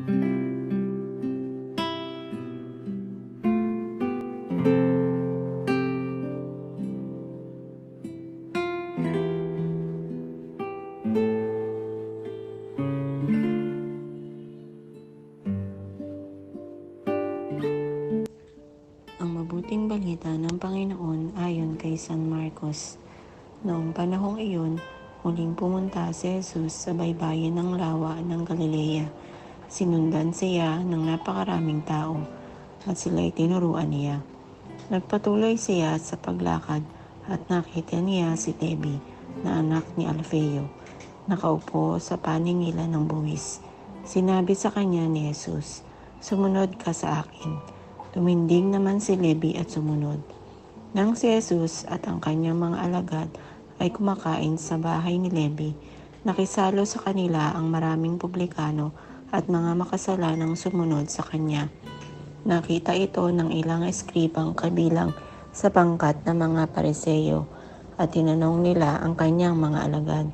Ang mabuting balita ng Panginoon ayon kay San Marcos. Noong panahong iyon, muling pumunta si Jesus sa baybayin ng lawa ng Galilea. Sinundan siya ng napakaraming tao at sila'y tinuruan niya. Nagpatuloy siya sa paglakad at nakita niya si Levi na anak ni Alfeo, nakaupo sa paningilan ng buwis. Sinabi sa kanya ni Jesus, "Sumunod ka sa akin." Tumindig naman si Levi at sumunod. Nang si Jesus at ang kanyang mga alagad ay kumakain sa bahay ni Levi, nakisalo sa kanila ang maraming publikano at mga makasalanang sumunod sa kanya. Nakita ito ng ilang eskribang kabilang sa pangkat ng mga Pariseo at tinanong nila ang kanyang mga alagad,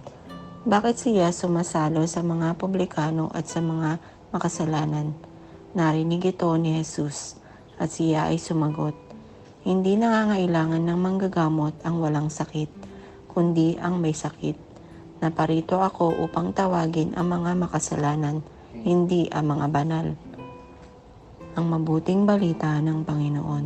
bakit siya sumasalo sa mga publikano at sa mga makasalanan? Narinig ito ni Jesus. At siya ay sumagot, "Hindi nangangailangan ng manggagamot ang walang sakit, kundi ang may sakit. Naparito ako upang tawagin ang mga makasalanan, hindi ang mga banal." Ang mabuting balita ng Panginoon.